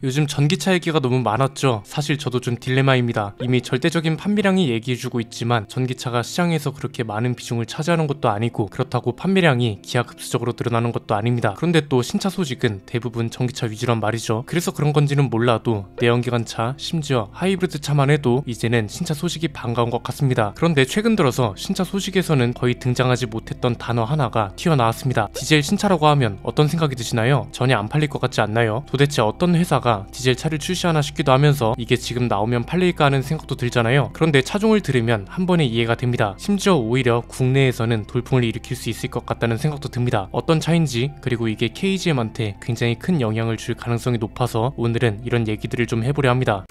요즘 전기차 얘기가 너무 많았죠. 사실 저도 좀 딜레마입니다. 이미 절대적인 판매량이 얘기해주고 있지만 전기차가 시장에서 그렇게 많은 비중을 차지하는 것도 아니고 그렇다고 판매량이 기하급수적으로 늘어나는 것도 아닙니다. 그런데 또 신차 소식은 대부분 전기차 위주란 말이죠. 그래서 그런 건지는 몰라도 내연기관차, 심지어 하이브리드 차만 해도 이제는 신차 소식이 반가운 것 같습니다. 그런데 최근 들어서 신차 소식에서는 거의 등장하지 못했던 단어 하나가 튀어나왔습니다. 디젤 신차라고 하면 어떤 생각이 드시나요? 전혀 안 팔릴 것 같지 않나요? 도대체 어떤 회사가 디젤 차를 출시하나 싶기도 하면서 이게 지금 나오면 팔릴까 하는 생각도 들잖아요. 그런데 차종을 들으면 한 번에 이해가 됩니다. 심지어 오히려 국내에서는 돌풍을 일으킬 수 있을 것 같다는 생각도 듭니다. 어떤 차인지, 그리고 이게 KGM한테 굉장히 큰 영향을 줄 가능성이 높아서 오늘은 이런 얘기들을 좀 해보려 합니다.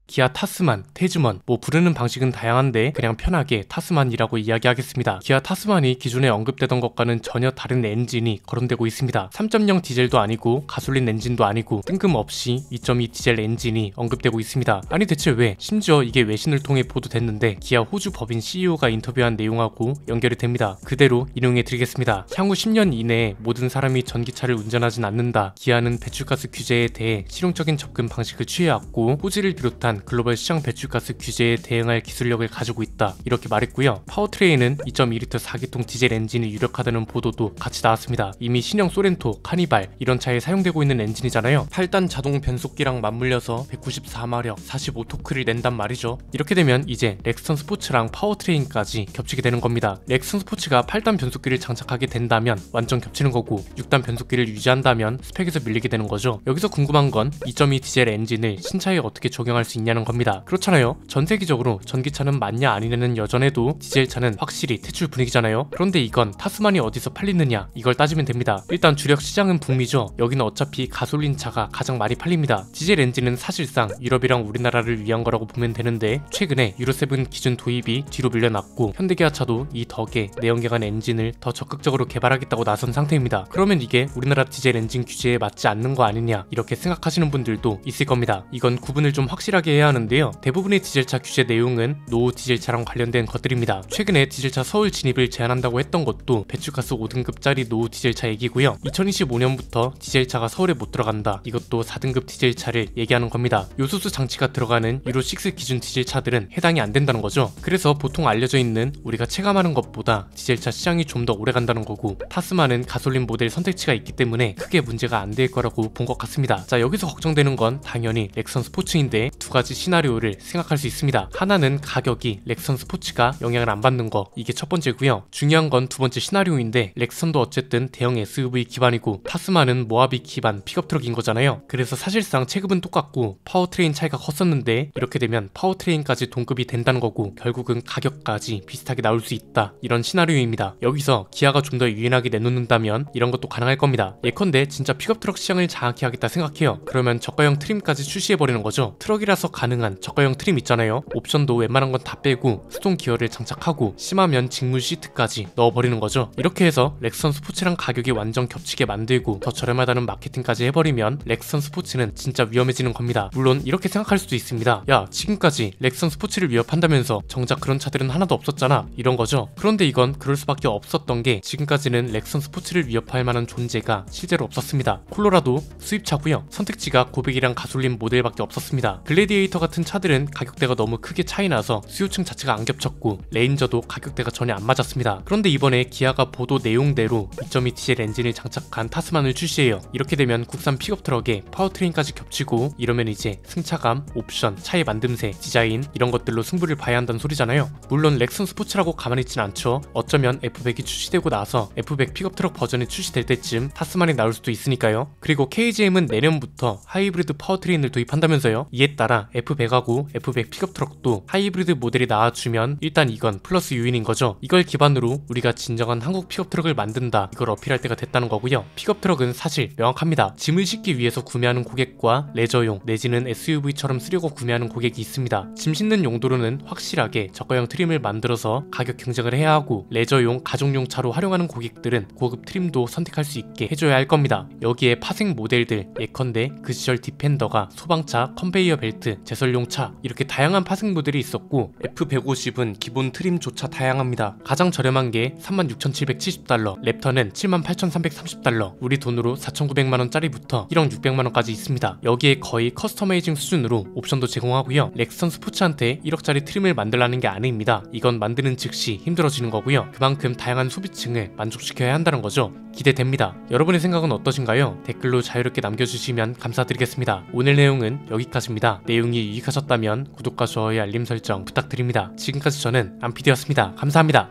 기아 타스만, 태즈먼, 부르는 방식은 다양한데 그냥 편하게 타스만이라고 이야기하겠습니다. 기아 타스만이 기존에 언급되던 것과는 전혀 다른 엔진이 거론되고 있습니다. 3.0 디젤도 아니고 가솔린 엔진도 아니고 뜬금없이 2.2 디젤 엔진이 언급되고 있습니다. 아니 대체 왜? 심지어 이게 외신을 통해 보도됐는데 기아 호주 법인 CEO가 인터뷰한 내용하고 연결이 됩니다. 그대로 인용해 드리겠습니다. 향후 10년 이내에 모든 사람이 전기차를 운전하진 않는다. 기아는 배출가스 규제에 대해 실용적인 접근 방식을 취해왔고 호주를 비롯한 글로벌 시장 배출가스 규제에 대응할 기술력을 가지고 있다. 이렇게 말했고요. 파워트레인은 2.2L 4기통 디젤 엔진이 유력하다는 보도도 같이 나왔습니다. 이미 신형 소렌토, 카니발 이런 차에 사용되고 있는 엔진이잖아요. 8단 자동 변속기랑 맞물려서 194마력, 45토크를 낸단 말이죠. 이렇게 되면 이제 렉스턴 스포츠랑 파워트레인까지 겹치게 되는 겁니다. 렉스턴 스포츠가 8단 변속기를 장착하게 된다면 완전 겹치는 거고 6단 변속기를 유지한다면 스펙에서 밀리게 되는 거죠. 여기서 궁금한 건 2.2 디젤 엔진을 신차에 어떻게 적용할 수 있냐는 겁니다. 그렇잖아요. 전 세계적으로 전기차는 맞냐 아니냐는 여전해도 디젤차는 확실히 퇴출 분위기잖아요. 그런데 이건 타스만이 어디서 팔리느냐 이걸 따지면 됩니다. 일단 주력 시장은 북미죠. 여기는 어차피 가솔린 차가 가장 많이 팔립니다. 디젤 엔진은 사실상 유럽이랑 우리나라를 위한 거라고 보면 되는데 최근에 유로7 기준 도입이 뒤로 밀려났고 현대기아차도 이 덕에 내연기관 엔진을 더 적극적으로 개발하겠다고 나선 상태입니다. 그러면 이게 우리나라 디젤 엔진 규제에 맞지 않는 거 아니냐 이렇게 생각하시는 분들도 있을 겁니다. 이건 구분을 좀 확실하게 해야 하는데요. 대부분의 디젤차 규제 내용은 노후 디젤차랑 관련된 것들입니다. 최근에 디젤차 서울 진입을 제한한다고 했던 것도 배출가스 5등급짜리 노후 디젤차 얘기고요. 2025년부터 디젤차가 서울에 못 들어간다. 이것도 4등급 디젤차를 얘기하는 겁니다. 요소수 장치가 들어가는 유로6 기준 디젤차들은 해당이 안 된다는 거죠. 그래서 보통 알려져 있는 우리가 체감하는 것보다 디젤차 시장이 좀 더 오래 간다는 거고 타스만은 가솔린 모델 선택지가 있기 때문에 크게 문제가 안 될 거라고 본 것 같습니다. 자, 여기서 걱정되는 건 당연히 렉선 스포츠인데 두 가지 시나리오를 생각할 수 있습니다. 하나는 가격이 렉선 스포츠가 영향을 안 받는 거, 이게 첫 번째고요. 중요한 건 두 번째 시나리오인데 렉선도 어쨌든 대형 SUV 기반이고 타스만은 모하비 기반 픽업 트럭인 거잖아요. 그래서 사실상 체급은 똑같고 파워트레인 차이가 컸었는데 이렇게 되면 파워트레인까지 동급이 된다는 거고 결국은 가격까지 비슷하게 나올 수 있다. 이런 시나리오입니다. 여기서 기아가 좀 더 유연하게 내놓는다면 이런 것도 가능할 겁니다. 예컨대 진짜 픽업 트럭 시장을 장악해 하겠다 생각해요. 그러면 저가형 트림까지 출시해버리는 거죠. 트럭이라서 가능한 저가형 트림 있잖아요. 옵션도 웬만한 건 다 빼고 수동 기어를 장착하고 심하면 직물 시트까지 넣어버리는 거죠. 이렇게 해서 렉선 스포츠랑 가격이 완전 겹치게 만들고 더 저렴하다는 마케팅까지 해버리면 렉선 스포츠는 진짜 위험해지는 겁니다. 물론 이렇게 생각할 수도 있습니다. 야, 지금까지 렉선 스포츠를 위협한다면서 정작 그런 차들은 하나도 없었잖아, 이런 거죠. 그런데 이건 그럴 수밖에 없었던 게 지금까지는 렉선 스포츠를 위협할 만한 존재가 실제로 없었습니다. 콜로라도 수입차고요. 선택지가 고백이랑 가솔린 모델밖에 없었습니다. 글래디에이터 같은 차들은 가격대가 너무 크게 차이나서 수요층 자체가 안 겹쳤고 레인저도 가격대가 전혀 안 맞았습니다. 그런데 이번에 기아가 보도 내용대로 2.2 디젤 엔진을 장착한 타스만을 출시해요. 이렇게 되면 국산 픽업 트럭에 파워트레인까지 겹치고 이러면 이제 승차감, 옵션, 차의 만듦새, 디자인 이런 것들로 승부를 봐야 한다는 소리잖아요. 물론 렉선 스포츠라고 가만히 있진 않죠. 어쩌면 F100이 출시되고 나서 F100 픽업 트럭 버전이 출시될 때쯤 타스만이 나올 수도 있으니까요. 그리고 KGM은 내년부터 하이브리드 파워트레인을 도입한다면서요. 이에 따라 F100하고 F100 픽업 트럭도 하이브리드 모델이 나와주면 일단 이건 플러스 요인인 거죠. 이걸 기반으로 우리가 진정한 한국 픽업 트럭을 만든다, 이걸 어필할 때가 됐다는 거고요. 픽업 트럭은 사실 명확합니다. 짐을 싣기 위해서 구매하는 고객과 레저용 내지는 SUV처럼 쓰려고 구매하는 고객이 있습니다. 짐 싣는 용도로는 확실하게 저가형 트림을 만들어서 가격 경쟁을 해야 하고, 레저용 가족용 차로 활용하는 고객들은 고급 트림도 선택할 수 있게 해줘야 할 겁니다. 여기에 파생 모델들, 예컨대 그 시절 디펜더가 소방차, 컨베이어 벨트, 제설용 차, 이렇게 다양한 파생 모델이 있었고, F150은 기본 트림조차 다양합니다. 가장 저렴한 게 36,770달러, 랩터는 78,330달러, 우리 돈으로 4,900만원짜리부터 1억 600만원까지 있습니다. 여기에 거의 커스터마이징 수준으로 옵션도 제공하고요. 렉선 스포츠한테 1억짜리 트림을 만들라는 게 아닙니다. 이건 만드는 즉시 힘들어지는 거고요. 그만큼 다양한 소비층을 만족시켜야 한다는 거죠. 기대됩니다. 여러분의 생각은 어떠신가요? 댓글로 자유롭게 남겨주시면 감사드리겠습니다. 오늘 내용은 여기까지입니다. 내용이 유익하셨다면 구독과 좋아요, 알림 설정 부탁드립니다. 지금까지 저는 안피디였습니다. 감사합니다.